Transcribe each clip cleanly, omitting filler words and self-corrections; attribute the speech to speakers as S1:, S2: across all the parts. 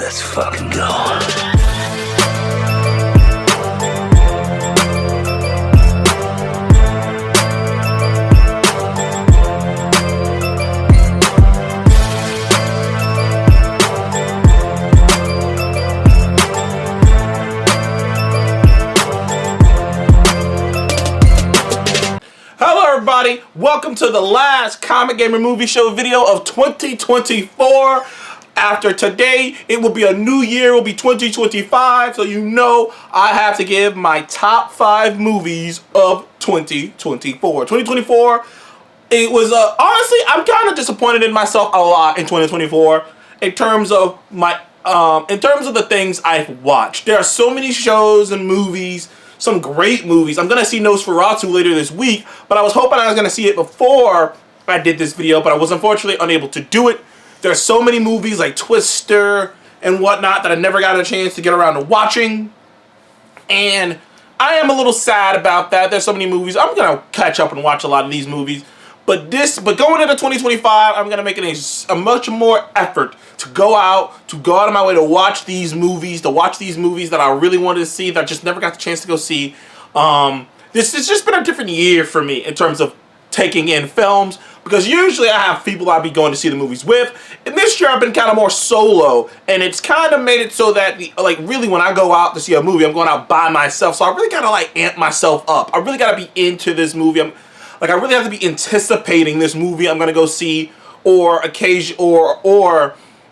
S1: Let's fucking go.
S2: Hello everybody, welcome to the last Comic Gamer Movie Show video of 2024. After today, it will be a new year, it will be 2025, so you know I have to give my top 5 movies of 2024. 2024, it was, honestly, I'm kind of disappointed in myself a lot in 2024 in terms of my, in terms of the things I've watched. There are so many shows and movies, some great movies. I'm going to see Nosferatu later this week, but I was hoping I was going to see it before I did this video, but I was unfortunately unable to do it. There's so many movies like Twister and whatnot that I never got a chance to get around to watching, and I am a little sad about that. There's so many movies. I'm going to catch up and watch a lot of these movies, but going into 2025, I'm going to make it a much more effort to go out of my way to watch these movies, that I really wanted to see, that I just never got the chance to go see. This has just been a different year for me in terms of taking in films, because usually I have people I'll be going to see the movies with, and this year I've been kind of more solo, and it's kind of made it so that, really when I go out to see a movie, I'm going out by myself, so I really gotta amp myself up. I really gotta be into this movie. I really have to be anticipating this movie I'm gonna go see, or I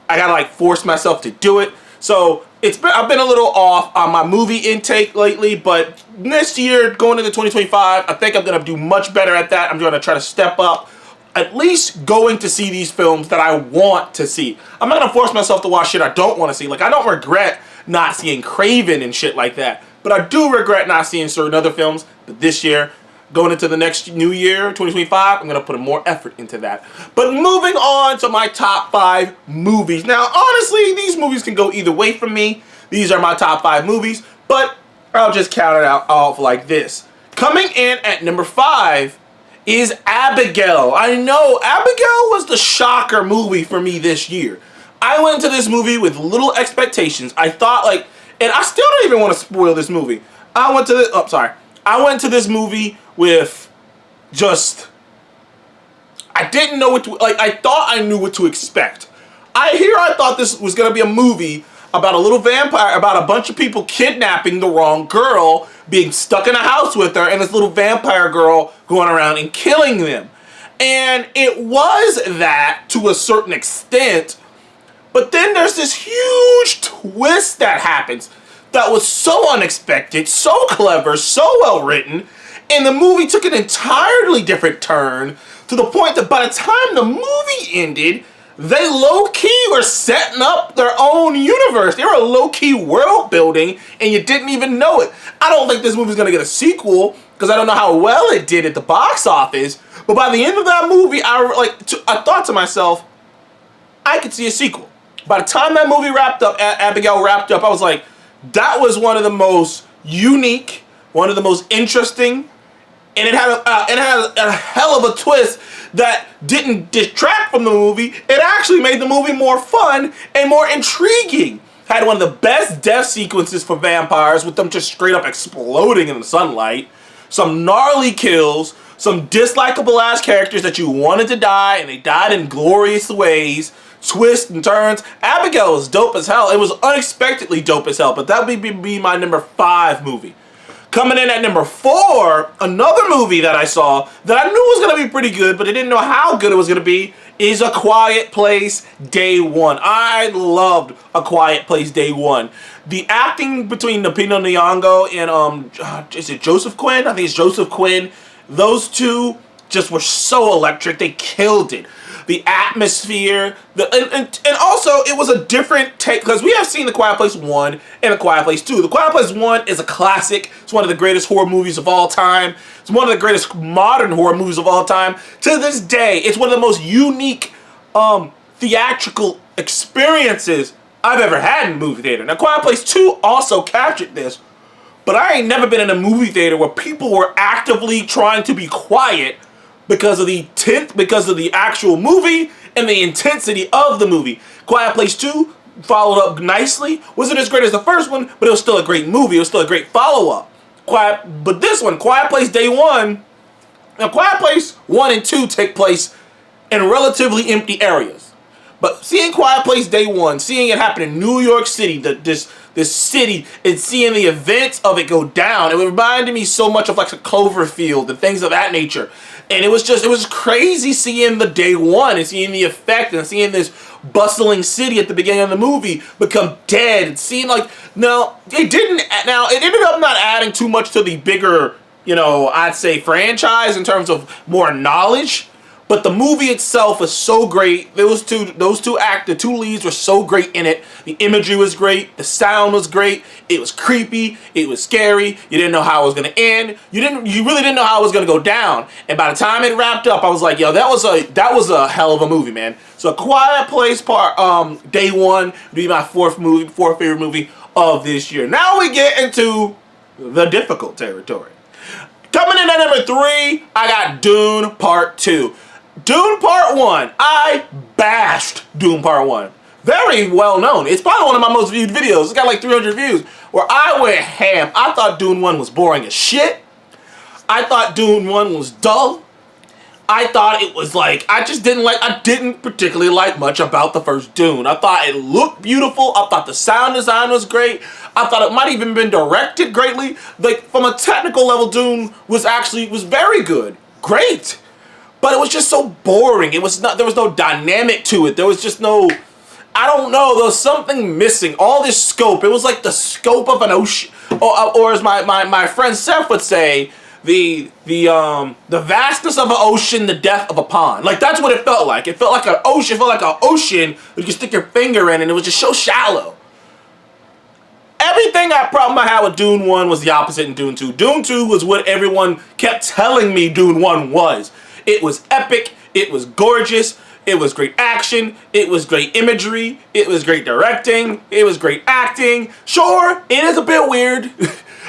S2: gotta force myself to do it. So I've been a little off on my movie intake lately, but this year, going into 2025, I think I'm gonna do much better at that. I'm gonna try to step up, at least going to see these films that I want to see. I'm not gonna force myself to watch shit I don't want to see. I don't regret not seeing Craven and shit like that, but I do regret not seeing certain other films. But this year, going into the next new year, 2025, I'm going to put more effort into that. But moving on to my top 5 movies. Now, honestly, these movies can go either way for me. These are my top 5 movies, but I'll just count it out off like this. Coming in at number 5 is Abigail. I know, Abigail was the shocker movie for me this year. I went into this movie with little expectations. I thought, and I still don't even want to spoil this movie. I went to this movie with I didn't know what to, I thought I knew what to expect. I thought this was going to be a movie about a little vampire, about a bunch of people kidnapping the wrong girl, being stuck in a house with her, and this little vampire girl going around and killing them. And it was that to a certain extent, but then there's this huge twist that happens that was so unexpected, so clever, so well written, and the movie took an entirely different turn to the point that by the time the movie ended, they low-key were setting up their own universe. They were low-key world building, and you didn't even know it. I don't think this movie's gonna get a sequel, because I don't know how well it did at the box office, but by the end of that movie, I thought to myself, I could see a sequel. By the time that movie wrapped up, Abigail wrapped up, I was like, that was one of the most unique, one of the most interesting, and it had a hell of a twist that didn't detract from the movie. It actually made the movie more fun and more intriguing. Had one of the best death sequences for vampires, with them just straight up exploding in the sunlight. Some gnarly kills, some dislikable ass characters that you wanted to die, and they died in glorious ways. Twists and turns. Abigail was dope as hell. It was unexpectedly dope as hell, but that would be my number 5 movie. Coming in at number 4, another movie that I saw that I knew was going to be pretty good, but I didn't know how good it was going to be, is A Quiet Place Day One. I loved A Quiet Place Day One. The acting between Lupita Nyong'o and, is it Joseph Quinn? I think it's Joseph Quinn. Those two just were so electric. They killed it. The atmosphere, and also it was a different take, because we have seen The Quiet Place 1 and The Quiet Place 2. The Quiet Place 1 is a classic. It's one of the greatest horror movies of all time. It's one of the greatest modern horror movies of all time. To this day, it's one of the most unique theatrical experiences I've ever had in a movie theater. Now, Quiet Place 2 also captured this, but I ain't never been in a movie theater where people were actively trying to be quiet because of the actual movie and the intensity of the movie. Quiet Place 2 followed up nicely. Wasn't as great as the first one, but it was still a great movie. It was still a great follow-up. But this one, Quiet Place Day One. Now, Quiet Place 1 and 2 take place in relatively empty areas. But seeing Quiet Place Day One, seeing it happen in New York City, this city, and seeing the events of it go down, it reminded me so much of like a Cloverfield and things of that nature. And it was crazy seeing the day one and seeing the effect and seeing this bustling city at the beginning of the movie become dead. And seeing like, it ended up not adding too much to the bigger, I'd say franchise in terms of more knowledge. But the movie itself is so great. The two leads were so great in it. The imagery was great. The sound was great. It was creepy. It was scary. You didn't know how it was gonna end. You really didn't know how it was gonna go down. And by the time it wrapped up, I was like, yo, that was a hell of a movie, man. So Quiet Place Day One would be my fourth favorite movie of this year. Now we get into the difficult territory. Coming in at number 3, I got Dune Part 2. Dune Part 1. I bashed Dune Part 1. Very well known. It's probably one of my most viewed videos. It's got like 300 views. Where I went ham. I thought Dune 1 was boring as shit. I thought Dune 1 was dull. I thought it was like, I didn't particularly like much about the first Dune. I thought it looked beautiful. I thought the sound design was great. I thought it might even been directed greatly. Like, from a technical level, Dune was very good. Great. But it was just so boring. There was no dynamic to it. There was just no, I don't know, there was something missing. All this scope. It was like the scope of an ocean, or as my friend Seth would say, the vastness of an ocean, the depth of a pond. Like, that's what it felt like. It felt like an ocean. It felt like an ocean you could stick your finger in, and it was just so shallow. Everything problem I had with Dune 1 was the opposite in Dune 2. Dune 2 was what everyone kept telling me Dune 1 was. It was epic. It was gorgeous. It was great action. It was great imagery. It was great directing. It was great acting. Sure, it is a bit weird.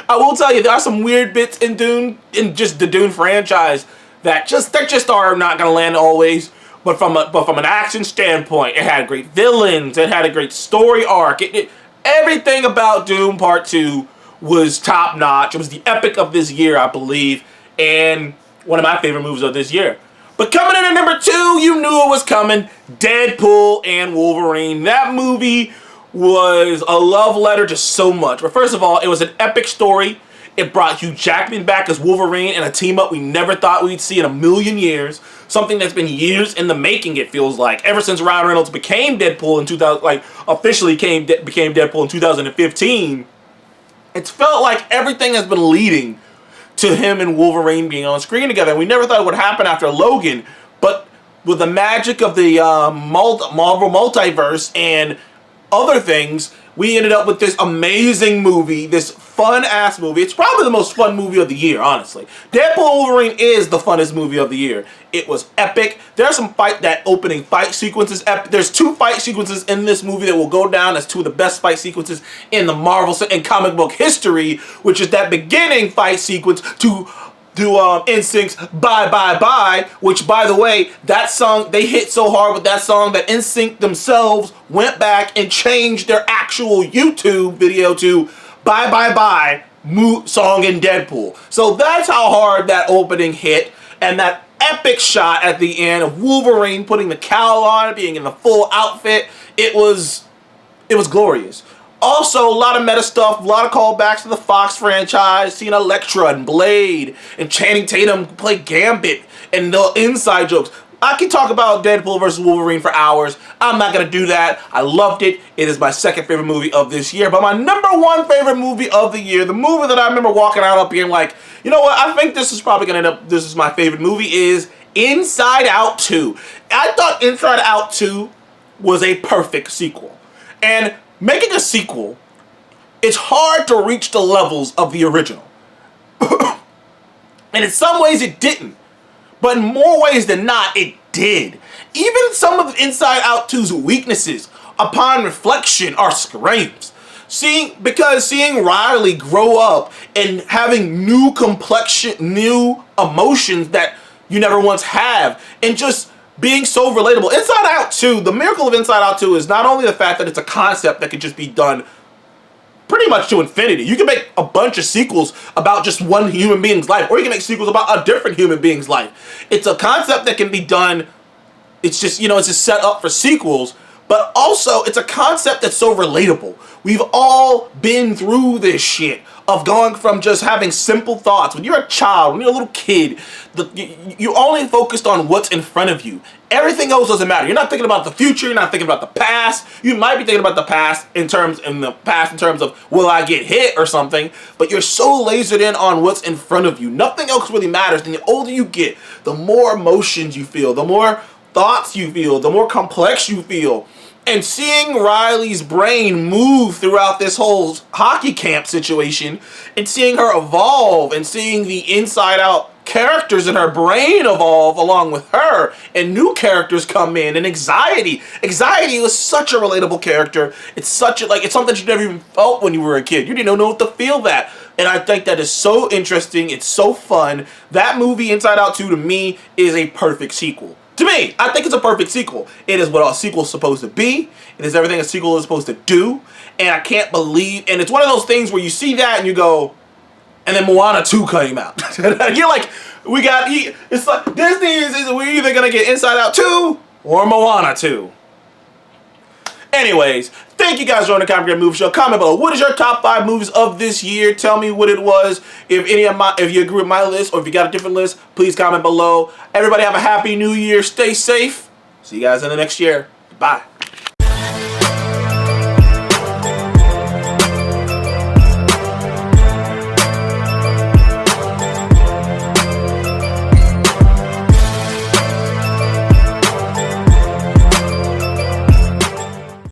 S2: I will tell you, there are some weird bits in Dune, in just the Dune franchise, that just are not gonna land always. But from an action standpoint, it had great villains. It had a great story arc. Everything about Dune Part 2 was top notch. It was the epic of this year, I believe, and one of my favorite movies of this year. But coming in at number 2, you knew it was coming. Deadpool and Wolverine. That movie was a love letter to so much. But first of all, it was an epic story. It brought Hugh Jackman back as Wolverine and a team up we never thought we'd see in a million years. Something that's been years in the making, it feels like. Ever since Ryan Reynolds became Deadpool in 2000, officially became Deadpool in 2015, it's felt like everything has been leading to him and Wolverine being on screen together. And we never thought it would happen after Logan, but with the magic of the Marvel multiverse and other things, we ended up with this amazing movie, this fun-ass movie. It's probably the most fun movie of the year, honestly. Deadpool Wolverine is the funnest movie of the year. It was epic. There's that opening fight sequences. There's 2 fight sequences in this movie that will go down as 2 of the best fight sequences in the Marvel and comic book history, which is that beginning fight sequence to NSYNC's Bye Bye Bye, which, by the way, that song, they hit so hard with that song that NSYNC themselves went back and changed their actual YouTube video to Bye Bye Bye song in Deadpool. So that's how hard that opening hit, and that epic shot at the end of Wolverine putting the cowl on, being in the full outfit, it was glorious. Also, a lot of meta stuff, a lot of callbacks to the Fox franchise, seeing Elektra and Blade, and Channing Tatum play Gambit, and the inside jokes. I can talk about Deadpool versus Wolverine for hours. I'm not going to do that. I loved it. It is my second favorite movie of this year. But my number 1 favorite movie of the year, the movie that I remember walking out up being like, you know what, I think this is probably going to end up, this is my favorite movie, is Inside Out 2. I thought Inside Out 2 was a perfect sequel. And making a sequel, it's hard to reach the levels of the original. And in some ways it didn't. But in more ways than not, it did. Even some of Inside Out 2's weaknesses, upon reflection, are screams. Seeing Riley grow up and having new complexion, new emotions that you never once have, and just being so relatable. Inside Out 2, the miracle of Inside Out 2 is not only the fact that it's a concept that could just be done pretty much to infinity. You can make a bunch of sequels about just one human being's life, or you can make sequels about a different human being's life. It's a concept that can be done, it's just, you know, it's just set up for sequels, but also it's a concept that's so relatable. We've all been through this shit of going from just having simple thoughts. When you're a child, when you're a little kid, you only focused on what's in front of you. Everything else doesn't matter. You're not thinking about the future. You're not thinking about the past. You might be thinking about the past in terms of will I get hit or something, but you're so lasered in on what's in front of you. Nothing else really matters. And the older you get, the more emotions you feel, the more thoughts you feel, the more complex you feel. And seeing Riley's brain move throughout this whole hockey camp situation, and seeing her evolve, and seeing the Inside Out characters in her brain evolve along with her, and new characters come in, and Anxiety was such a relatable character. It's something that you never even felt when you were a kid. You didn't know what to feel that. And I think that is so interesting. It's so fun. That movie, Inside Out 2, to me, is a perfect sequel. To me, I think it's a perfect sequel. It is what a sequel is supposed to be. It is everything a sequel is supposed to do. And I can't believe, and it's one of those things where you see that and you go, and then Moana 2 came out. You're like, it's like, Disney we're either going to get Inside Out 2 or Moana 2. Anyways, thank you guys for joining the Comic Creator Movie Show. Comment below. What is your top 5 movies of this year? Tell me what it was. If you agree with my list, or if you got a different list, please comment below. Everybody have a happy new year. Stay safe. See you guys in the next year. Bye.